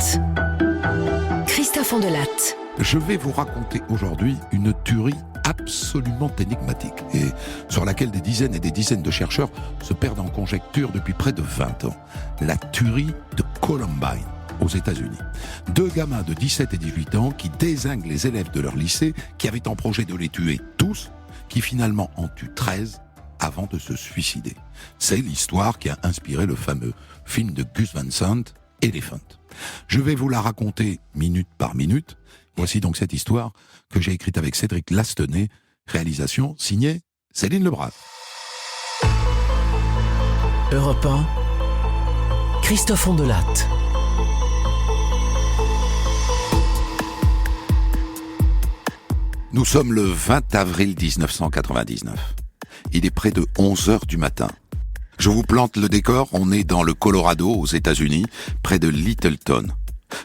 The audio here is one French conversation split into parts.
Latte. Christophe Ondelatte. Je vais vous raconter aujourd'hui une tuerie absolument énigmatique et sur laquelle des dizaines et des dizaines de chercheurs se perdent en conjecture depuis près de 20 ans. La tuerie de Columbine aux États-Unis. 2 gamins de 17 et 18 ans qui dézinguent les élèves de leur lycée qui avaient en projet de les tuer tous, qui finalement en tuent 13 avant de se suicider. C'est l'histoire qui a inspiré le fameux film de Gus Van Sant, Elephant. Je vais vous la raconter minute par minute. Voici donc cette histoire que j'ai écrite avec Cédric Lastenay, réalisation signée Céline Lebrun. Europe 1, Christophe Ondelatte. Nous sommes le 20 avril 1999. Il est près de 11h du matin. Je vous plante le décor, on est dans le Colorado, aux États-Unis, près de Littleton.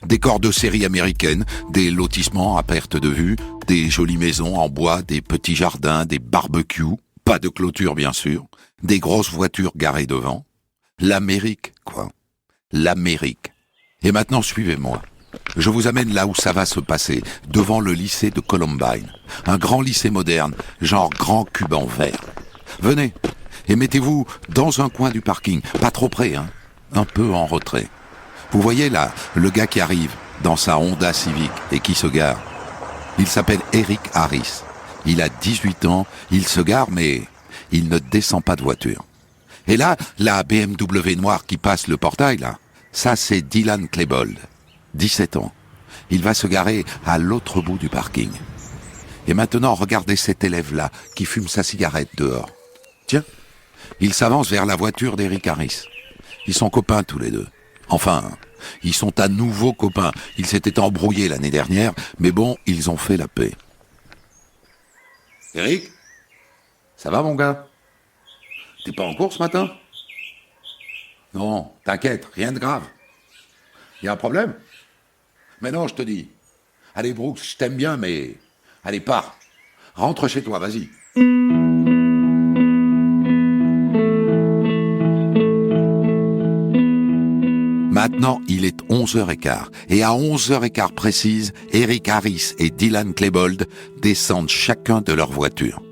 Décor de série américaine, des lotissements à perte de vue, des jolies maisons en bois, des petits jardins, des barbecues, pas de clôture bien sûr, des grosses voitures garées devant. L'Amérique, quoi. L'Amérique. Et maintenant, suivez-moi. Je vous amène là où ça va se passer, devant le lycée de Columbine. Un grand lycée moderne, genre grand cube en verre. Venez, et mettez-vous dans un coin du parking, pas trop près, hein, un peu en retrait. Vous voyez là, le gars qui arrive dans sa Honda Civic et qui se gare. Il s'appelle Eric Harris. Il a 18 ans, il se gare mais il ne descend pas de voiture. Et là, la BMW noire qui passe le portail là, ça c'est Dylan Klebold, 17 ans. Il va se garer à l'autre bout du parking. Et maintenant, regardez cet élève-là qui fume sa cigarette dehors. Tiens, il s'avance vers la voiture d'Eric Harris. Ils sont copains tous les deux. Enfin, ils sont à nouveau copains. Ils s'étaient embrouillés l'année dernière, mais bon, ils ont fait la paix. Eric, ça va mon gars? T'es pas en cours ce matin? Non, t'inquiète, rien de grave. Y a un problème? Mais non, je te dis. Allez Brooks, je t'aime bien, mais... Allez, pars. Rentre chez toi, vas-y. Maintenant, il est 11h15. Et à 11h15 précise, Eric Harris et Dylan Klebold descendent chacun de leur voiture.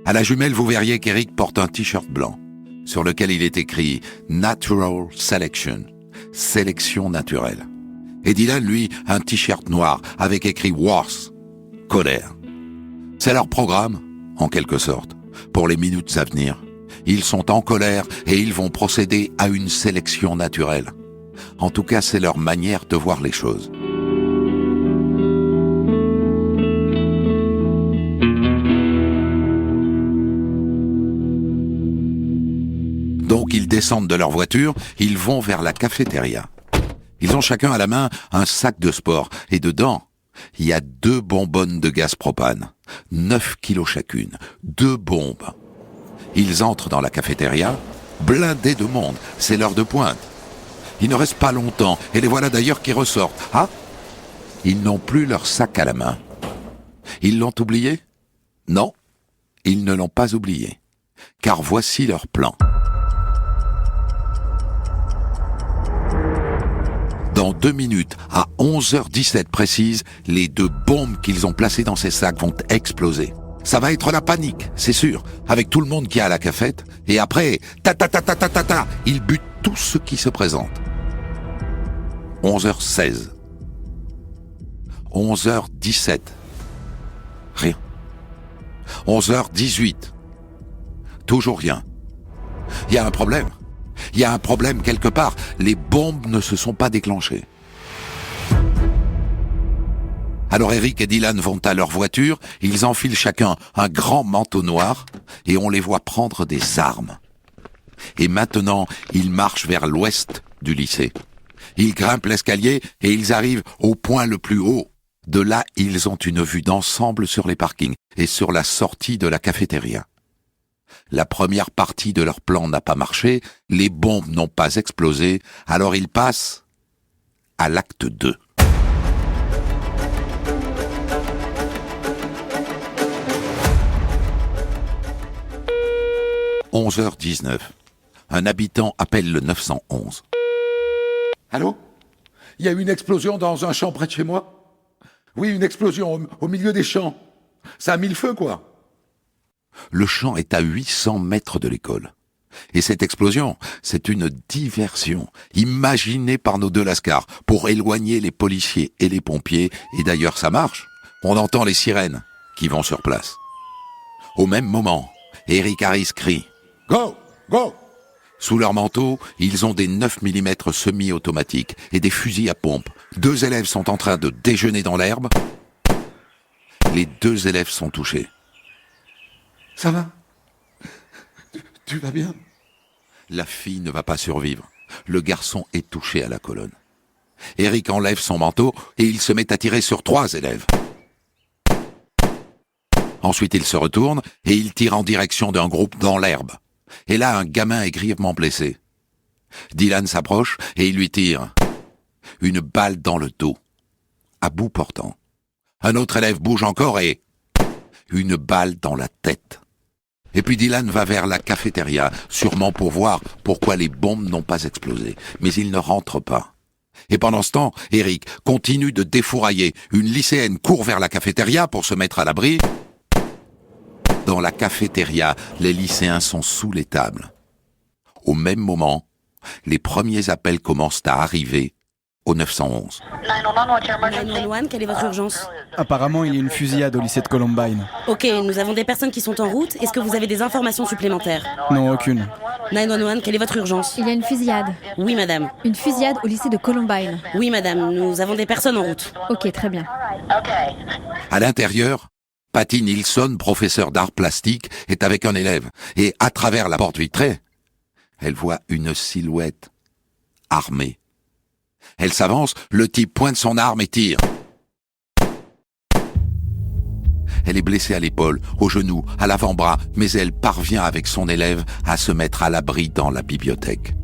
À la jumelle, vous verriez qu'Eric porte un t-shirt blanc, sur lequel il est écrit « Natural Selection », sélection naturelle. Et Dylan, lui, un t-shirt noir, avec écrit « Worse », colère. C'est leur programme, en quelque sorte, pour les minutes à venir. Ils sont en colère et ils vont procéder à une sélection naturelle. En tout cas, c'est leur manière de voir les choses. Donc, ils descendent de leur voiture, ils vont vers la cafétéria. Ils ont chacun à la main un sac de sport, et dedans, il y a 2 bonbonnes de gaz propane, 9 kilos chacune, 2 bombes. Ils entrent dans la cafétéria, blindés de monde, c'est l'heure de pointe. Il ne reste pas longtemps, et les voilà d'ailleurs qui ressortent. Ah, ils n'ont plus leur sac à la main. Ils l'ont oublié? Non, ils ne l'ont pas oublié, car voici leur plan. Dans 2 minutes, à 11h17 précise, les 2 bombes qu'ils ont placées dans ces sacs vont exploser. Ça va être la panique, c'est sûr, avec tout le monde qui est à la cafette. Et après, ta, ils butent tout ce qui se présente. 11h16. 11h17. Rien. 11h18. Toujours rien. Il y a un problème. Il y a un problème quelque part. Les bombes ne se sont pas déclenchées. Alors Eric et Dylan vont à leur voiture, ils enfilent chacun un grand manteau noir et on les voit prendre des armes. Et maintenant, ils marchent vers l'ouest du lycée. Ils grimpent l'escalier et ils arrivent au point le plus haut. De là, ils ont une vue d'ensemble sur les parkings et sur la sortie de la cafétéria. La première partie de leur plan n'a pas marché, les bombes n'ont pas explosé, alors ils passent à l'acte 2. « 11h19. Un habitant appelle le 911. « Allô ? Il y a eu une explosion dans un champ près de chez moi. Oui, une explosion au milieu des champs. Ça a mis le feu, quoi. Le champ est à 800 mètres de l'école. Et cette explosion, c'est une diversion imaginée par nos deux lascars pour éloigner les policiers et les pompiers. Et d'ailleurs, ça marche. On entend les sirènes qui vont sur place. Au même moment, Eric Harris crie « Go! Go !» Sous leur manteau, ils ont des 9 mm semi-automatiques et des fusils à pompe. 2 élèves sont en train de déjeuner dans l'herbe. Les 2 élèves sont touchés. « Ça va ? Tu vas bien ?» La fille ne va pas survivre. Le garçon est touché à la colonne. Eric enlève son manteau et il se met à tirer sur 3 élèves. Ensuite, il se retourne et il tire en direction d'un groupe dans l'herbe. Et là, un gamin est grièvement blessé. Dylan s'approche et il lui tire. Une balle dans le dos, à bout portant. Un autre élève bouge encore et... une balle dans la tête. Et puis Dylan va vers la cafétéria, sûrement pour voir pourquoi les bombes n'ont pas explosé. Mais il ne rentre pas. Et pendant ce temps, Eric continue de défourailler. Une lycéenne court vers la cafétéria pour se mettre à l'abri. Dans la cafétéria, les lycéens sont sous les tables. Au même moment, les premiers appels commencent à arriver au 911. 911, quelle est votre urgence? Apparemment, il y a une fusillade au lycée de Columbine. Ok, nous avons des personnes qui sont en route. Est-ce que vous avez des informations supplémentaires? Non, aucune. 911, quelle est votre urgence? Il y a une fusillade. Oui, madame. Une fusillade au lycée de Columbine. Oui, madame, nous avons des personnes en route. Ok, très bien. À l'intérieur, Patty Nilsson, professeure d'art plastique, est avec un élève. Et à travers la porte vitrée, elle voit une silhouette armée. Elle s'avance, le type pointe son arme et tire. Elle est blessée à l'épaule, au genou, à l'avant-bras, mais elle parvient avec son élève à se mettre à l'abri dans la bibliothèque.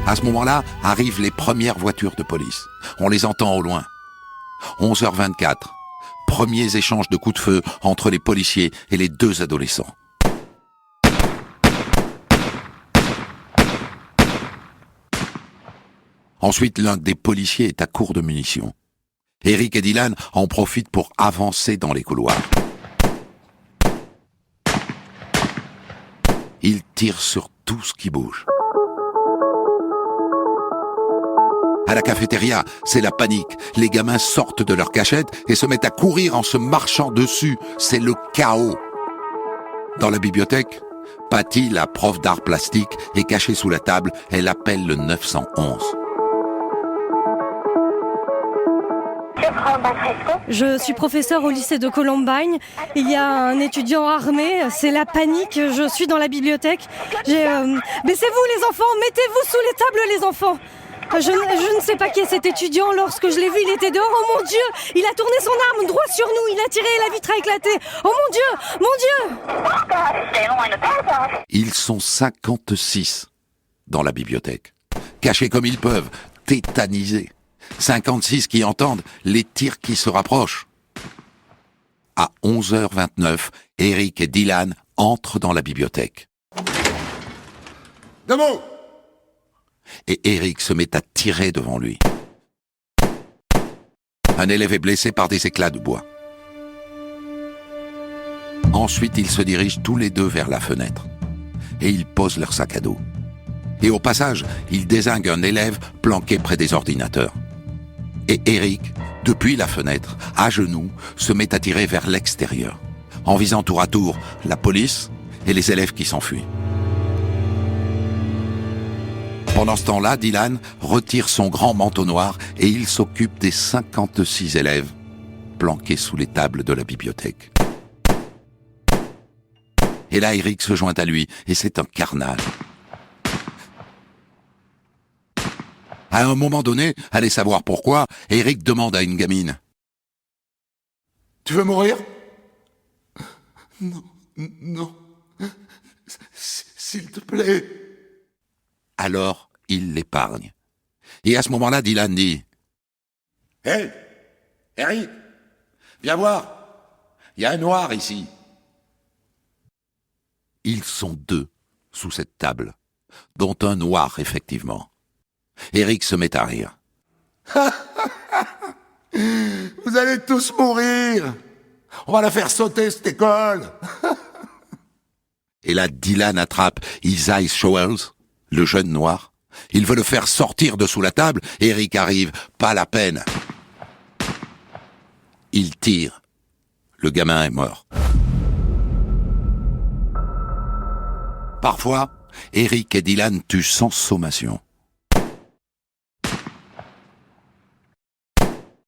À ce moment-là, arrivent les premières voitures de police. On les entend au loin. 11h24. Premiers échanges de coups de feu entre les policiers et les 2 adolescents. Ensuite, l'un des policiers est à court de munitions. Eric et Dylan en profitent pour avancer dans les couloirs. Ils tirent sur tout ce qui bouge. À la cafétéria, c'est la panique. Les gamins sortent de leur cachette et se mettent à courir en se marchant dessus. C'est le chaos. Dans la bibliothèque, Patty, la prof d'art plastique, est cachée sous la table. Elle appelle le 911. Je suis professeur au lycée de Columbine. Il y a un étudiant armé, c'est la panique. Je suis dans la bibliothèque. Baissez-vous les enfants, mettez-vous sous les tables les enfants. Je ne sais pas qui est cet étudiant. Lorsque je l'ai vu, il était dehors. Oh mon Dieu, il a tourné son arme droit sur nous. Il a tiré et la vitre a éclaté. Oh mon Dieu, mon Dieu. Ils sont 56 dans la bibliothèque, cachés comme ils peuvent, tétanisés. 56 qui entendent les tirs qui se rapprochent. À 11h29, Eric et Dylan entrent dans la bibliothèque. Debout! Et Eric se met à tirer devant lui. Un élève est blessé par des éclats de bois. Ensuite, ils se dirigent tous les deux vers la fenêtre. Et ils posent leur sac à dos. Et au passage, ils dézinguent un élève planqué près des ordinateurs. Et Eric, depuis la fenêtre, à genoux, se met à tirer vers l'extérieur, en visant tour à tour la police et les élèves qui s'enfuient. Pendant ce temps-là, Dylan retire son grand manteau noir et il s'occupe des 56 élèves planqués sous les tables de la bibliothèque. Et là, Eric se joint à lui et c'est un carnage. À un moment donné, allez savoir pourquoi, Eric demande à une gamine. « Tu veux mourir ?»« Non, non, s'il te plaît. » Alors, il l'épargne. Et à ce moment-là, Dylan dit « Hé, Eric, viens voir, il y a un noir ici. » Ils sont 2 sous cette table. dont un noir, effectivement. Eric se met à rire. Vous allez tous mourir. On va la faire sauter, cette école. Et là, Dylan attrape Isaiah Showers, le jeune noir. Il veut le faire sortir de sous la table. Eric arrive, pas la peine. Il tire. Le gamin est mort. Parfois, Eric et Dylan tuent sans sommation.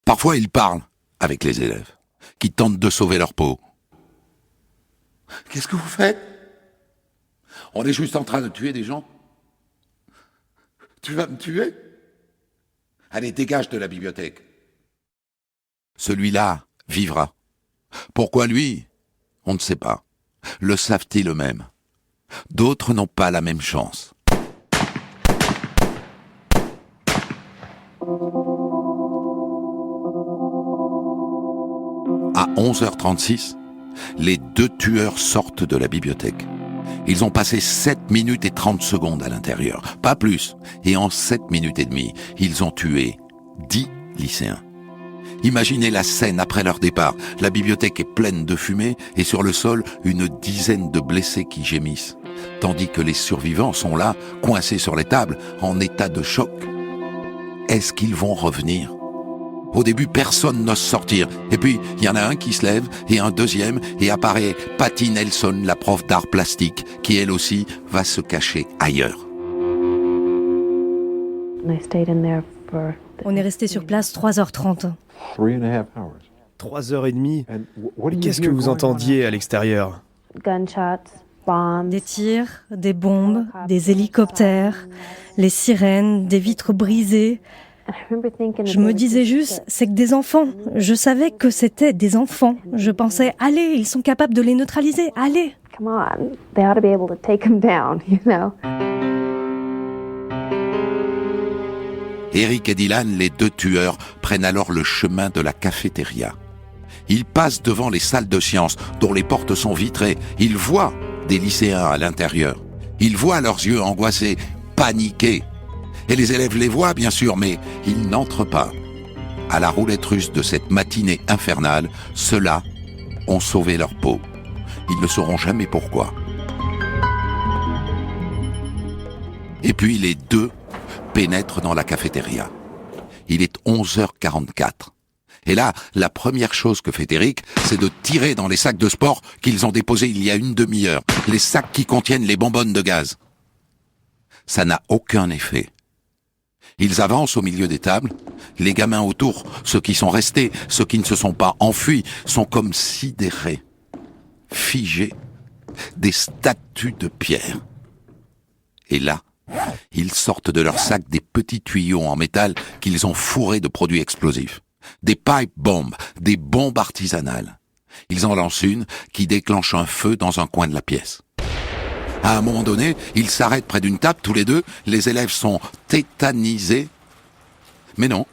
Parfois, ils parlent avec les élèves, qui tentent de sauver leur peau. Qu'est-ce que vous faites? On est juste en train de tuer des gens. Tu vas me tuer? Allez, dégage de la bibliothèque. Celui-là vivra. Pourquoi lui? On ne sait pas. Le savent-ils eux-mêmes? D'autres n'ont pas la même chance. À 11h36, les deux tueurs sortent de la bibliothèque. Ils ont passé 7 minutes et 30 secondes à l'intérieur, pas plus. Et en 7 minutes et demie, ils ont tué 10 lycéens. Imaginez la scène après leur départ. La bibliothèque est pleine de fumée et sur le sol, une dizaine de blessés qui gémissent. Tandis que les survivants sont là, coincés sur les tables, en état de choc. Est-ce qu'ils vont revenir ? Au début, personne n'ose sortir. Et puis, il y en a un qui se lève, et un deuxième, et apparaît Patty Nelson, la prof d'art plastique, qui elle aussi va se cacher ailleurs. On est resté sur place 3h30. 3h30. Qu'est-ce que vous entendiez à l'extérieur? Des tirs, des bombes, des hélicoptères, les sirènes, des vitres brisées. Je me disais juste, c'est que des enfants. Je savais que c'était des enfants. Je pensais, allez, ils sont capables de les neutraliser, allez. Eric et Dylan, les deux tueurs, prennent alors le chemin de la cafétéria. Ils passent devant les salles de sciences, dont les portes sont vitrées. Ils voient des lycéens à l'intérieur. Ils voient leurs yeux angoissés, paniqués. Et les élèves les voient, bien sûr, mais ils n'entrent pas. À la roulette russe de cette matinée infernale, ceux-là ont sauvé leur peau. Ils ne sauront jamais pourquoi. Et puis les deux pénètrent dans la cafétéria. Il est 11h44. Et là, la première chose que fait Eric, c'est de tirer dans les sacs de sport qu'ils ont déposés il y a une demi-heure. Les sacs qui contiennent les bonbonnes de gaz. Ça n'a aucun effet. Ils avancent au milieu des tables. Les gamins autour, ceux qui sont restés, ceux qui ne se sont pas enfuis, sont comme sidérés, figés, des statues de pierre. Et là, ils sortent de leur sac des petits tuyaux en métal qu'ils ont fourrés de produits explosifs. Des pipe bombes, des bombes artisanales. Ils en lancent une qui déclenche un feu dans un coin de la pièce. À un moment donné, ils s'arrêtent près d'une table, tous les deux. Les élèves sont tétanisés. Mais non,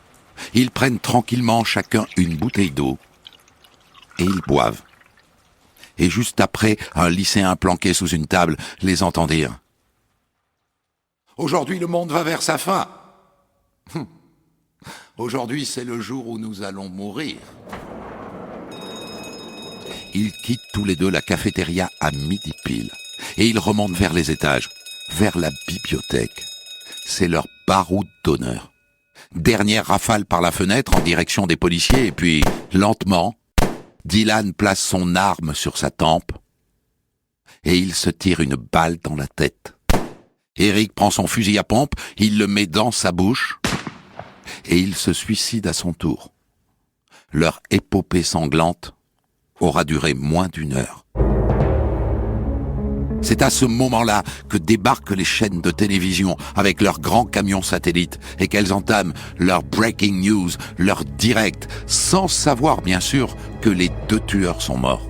ils prennent tranquillement chacun une bouteille d'eau et ils boivent. Et juste après, un lycéen planqué sous une table les entend dire « Aujourd'hui, le monde va vers sa fin. Aujourd'hui, c'est le jour où nous allons mourir. » Ils quittent tous les deux la cafétéria à midi pile. Et ils remontent vers les étages, vers la bibliothèque. C'est leur baroud d'honneur. Dernière rafale par la fenêtre en direction des policiers, et puis, lentement, Dylan place son arme sur sa tempe, et il se tire une balle dans la tête. Eric prend son fusil à pompe, il le met dans sa bouche, et il se suicide à son tour. Leur épopée sanglante aura duré moins d'1 heure. C'est à ce moment-là que débarquent les chaînes de télévision avec leurs grands camions satellites et qu'elles entament leur breaking news, leur direct, sans savoir bien sûr que les deux tueurs sont morts.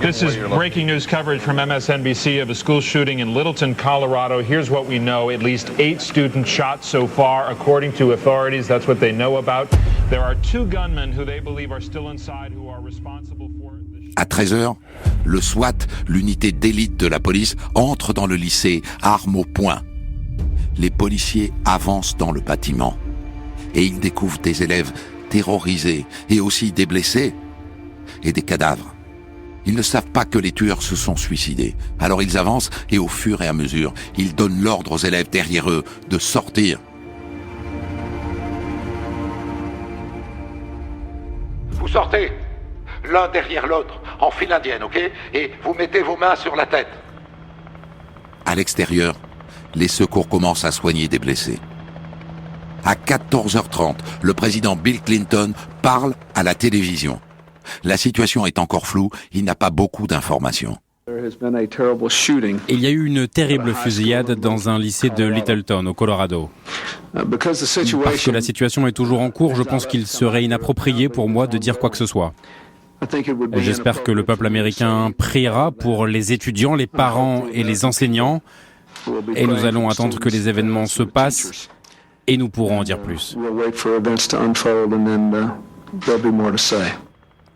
This is breaking news coverage from MSNBC of a school shooting in Littleton, Colorado. Here's what we know. At least 8 students shot so far, according to authorities. That's what they know about. There are 2 gunmen who they believe are still inside who are responsible for the shooting. À 13h, le SWAT, l'unité d'élite de la police, entre dans le lycée, armes au poing. Les policiers avancent dans le bâtiment et ils découvrent des élèves terrorisés et aussi des blessés et des cadavres. Ils ne savent pas que les tueurs se sont suicidés. Alors ils avancent et au fur et à mesure, ils donnent l'ordre aux élèves derrière eux de sortir. Vous sortez, l'un derrière l'autre, en file indienne, ok? Et vous mettez vos mains sur la tête. À l'extérieur, les secours commencent à soigner des blessés. À 14h30, le président Bill Clinton parle à la télévision. La situation est encore floue, il n'a pas beaucoup d'informations. Il y a eu une terrible fusillade dans un lycée de Littleton, au Colorado. Parce que la situation est toujours en cours, je pense qu'il serait inapproprié pour moi de dire quoi que ce soit. J'espère que le peuple américain priera pour les étudiants, les parents et les enseignants, et nous allons attendre que les événements se passent, et nous pourrons en dire plus.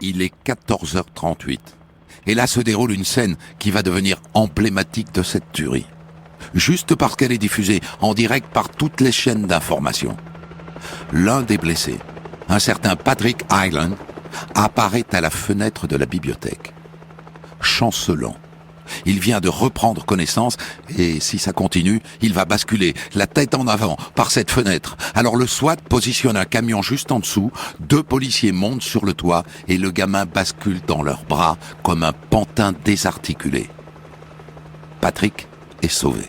Il est 14h38. Et là se déroule une scène qui va devenir emblématique de cette tuerie. Juste parce qu'elle est diffusée en direct par toutes les chaînes d'information. L'un des blessés, un certain Patrick Hyland, apparaît à la fenêtre de la bibliothèque. Chancelant. Il vient de reprendre connaissance et si ça continue, il va basculer la tête en avant par cette fenêtre. Alors le SWAT positionne un camion juste en dessous, 2 policiers montent sur le toit et le gamin bascule dans leurs bras comme un pantin désarticulé. Patrick est sauvé.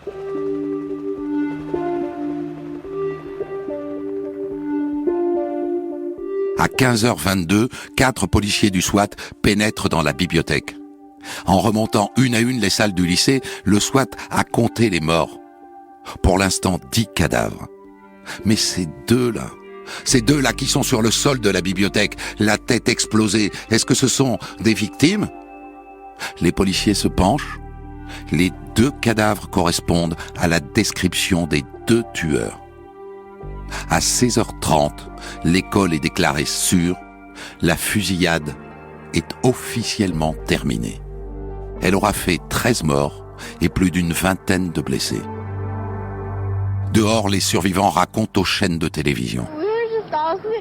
À 15h22, 4 policiers du SWAT pénètrent dans la bibliothèque. En remontant une à une les salles du lycée, le SWAT a compté les morts. Pour l'instant, 10 cadavres. Mais ces deux-là qui sont sur le sol de la bibliothèque, la tête explosée, est-ce que ce sont des victimes? Les policiers se penchent. Les 2 cadavres correspondent à la description des 2 tueurs. À 16h30, l'école est déclarée sûre. La fusillade est officiellement terminée. Elle aura fait 13 morts et plus d'une vingtaine de blessés. Dehors, les survivants racontent aux chaînes de télévision.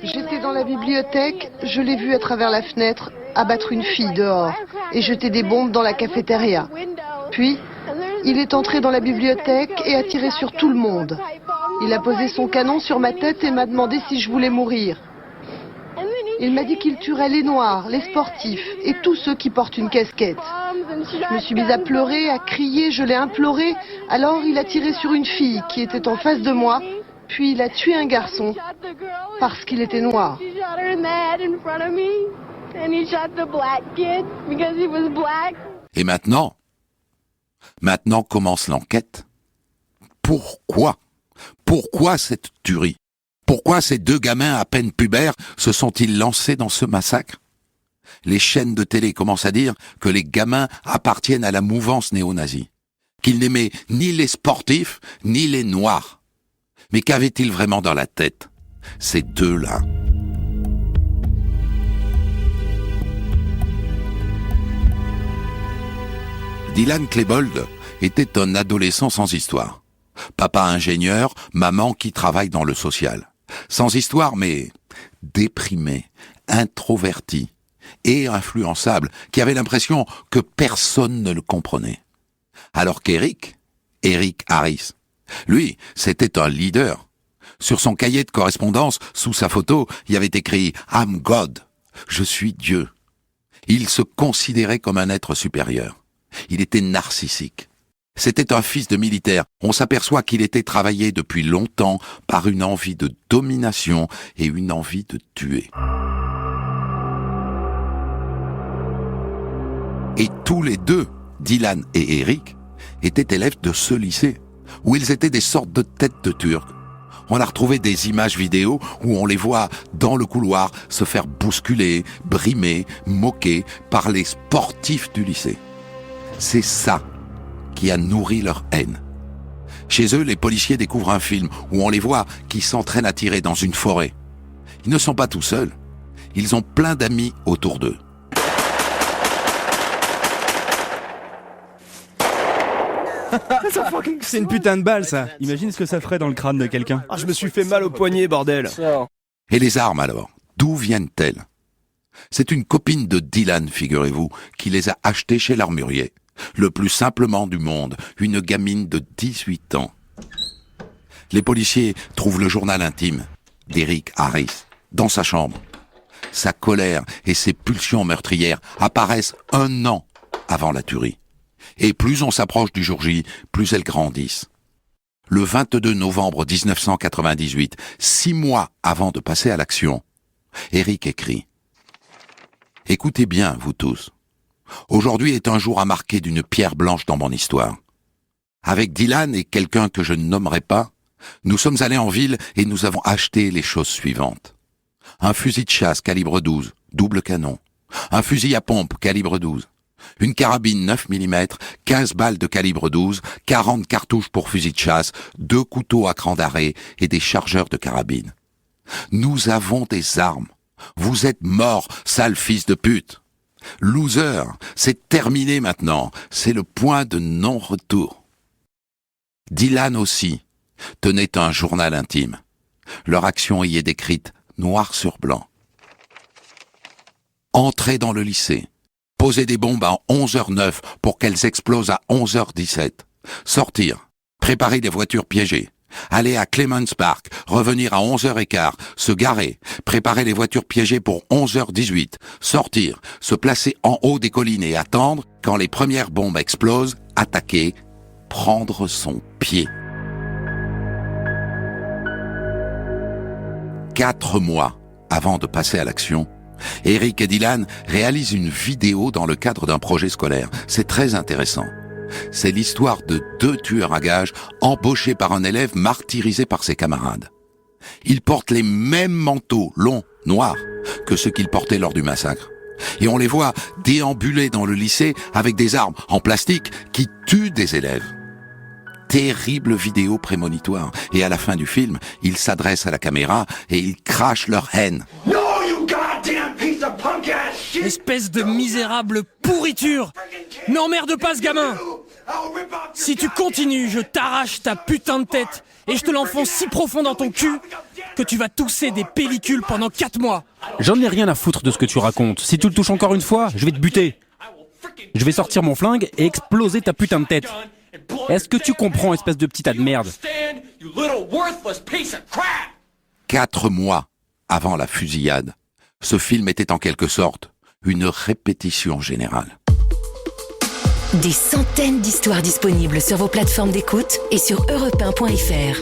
J'étais dans la bibliothèque, je l'ai vu à travers la fenêtre abattre une fille dehors et jeter des bombes dans la cafétéria. Puis, il est entré dans la bibliothèque et a tiré sur tout le monde. Il a posé son canon sur ma tête et m'a demandé si je voulais mourir. Il m'a dit qu'il tuerait les noirs, les sportifs et tous ceux qui portent une casquette. Je me suis mise à pleurer, à crier, je l'ai imploré. Alors il a tiré sur une fille qui était en face de moi, puis il a tué un garçon parce qu'il était noir. Et maintenant commence l'enquête. Pourquoi cette tuerie? Pourquoi ces 2 gamins à peine pubères se sont-ils lancés dans ce massacre? Les chaînes de télé commencent à dire que les gamins appartiennent à la mouvance néo-nazie, qu'ils n'aimaient ni les sportifs ni les noirs. Mais qu'avaient-ils vraiment dans la tête, ces 2-là? Dylan Klebold était un adolescent sans histoire. Papa ingénieur, maman qui travaille dans le social. Sans histoire, mais déprimé, introverti et influençable, qui avait l'impression que personne ne le comprenait. Alors qu'Eric Harris, lui, c'était un leader. Sur son cahier de correspondance, sous sa photo, il y avait écrit « I'm God », « Je suis Dieu ». Il se considérait comme un être supérieur. Il était narcissique. C'était un fils de militaire. On s'aperçoit qu'il était travaillé depuis longtemps par une envie de domination et une envie de tuer. Et tous les 2, Dylan et Eric, étaient élèves de ce lycée, où ils étaient des sortes de têtes de Turcs. On a retrouvé des images vidéo où on les voit dans le couloir se faire bousculer, brimer, moquer par les sportifs du lycée. C'est ça qui a nourri leur haine. Chez eux, les policiers découvrent un film où on les voit qui s'entraînent à tirer dans une forêt. Ils ne sont pas tout seuls. Ils ont plein d'amis autour d'eux. C'est une putain de balle, ça. Imagine ce que ça ferait dans le crâne de quelqu'un. Je me suis fait mal au poignet, bordel. Et les armes alors, d'où viennent-elles? C'est une copine de Dylan, figurez-vous, qui les a achetées chez l'armurier. Le plus simplement du monde, une gamine de 18 ans. Les policiers trouvent le journal intime d'Eric Harris dans sa chambre. Sa colère et ses pulsions meurtrières apparaissent 1 an avant la tuerie. Et plus on s'approche du jour J, plus elles grandissent. Le 22 novembre 1998, 6 mois avant de passer à l'action, Eric écrit « Écoutez bien, vous tous. Aujourd'hui est un jour à marquer d'une pierre blanche dans mon histoire. Avec Dylan et quelqu'un que je ne nommerai pas, nous sommes allés en ville et nous avons acheté les choses suivantes. Un fusil de chasse calibre 12, double canon. Un fusil à pompe calibre 12. Une carabine 9 mm, 15 balles de calibre 12, 40 cartouches pour fusil de chasse, 2 couteaux à cran d'arrêt et des chargeurs de carabine. Nous avons des armes. Vous êtes morts, sale fils de pute. Loser, c'est terminé maintenant. C'est le point de non-retour. » Dylan aussi tenait un journal intime. Leur action y est décrite noir sur blanc. Entrer dans le lycée. Poser des bombes à 11h09 pour qu'elles explosent à 11h17. Sortir. Préparer des voitures piégées. Aller à Clemens Park, revenir à 11h15, se garer, préparer les voitures piégées pour 11h18, sortir, se placer en haut des collines et attendre quand les premières bombes explosent, attaquer, prendre son pied. 4 mois avant de passer à l'action, Eric et Dylan réalisent une vidéo dans le cadre d'un projet scolaire. C'est très intéressant. C'est l'histoire de 2 tueurs à gages embauchés par un élève martyrisé par ses camarades. Ils portent les mêmes manteaux longs, noirs, que ceux qu'ils portaient lors du massacre. Et on les voit déambuler dans le lycée avec des armes en plastique qui tuent des élèves. Terrible vidéo prémonitoire. Et à la fin du film, ils s'adressent à la caméra et ils crachent leur haine. Espèce de misérable pourriture! N'emmerde pas ce gamin! Si tu continues, je t'arrache ta putain de tête et je te l'enfonce si profond dans ton cul que tu vas tousser des pellicules pendant 4 mois. J'en ai rien à foutre de ce que tu racontes. Si tu le touches encore une fois, je vais te buter. Je vais sortir mon flingue et exploser ta putain de tête. Est-ce que tu comprends, espèce de petit tas de merde? 4 mois avant la fusillade, ce film était en quelque sorte une répétition générale. Des centaines d'histoires disponibles sur vos plateformes d'écoute et sur europe1.fr.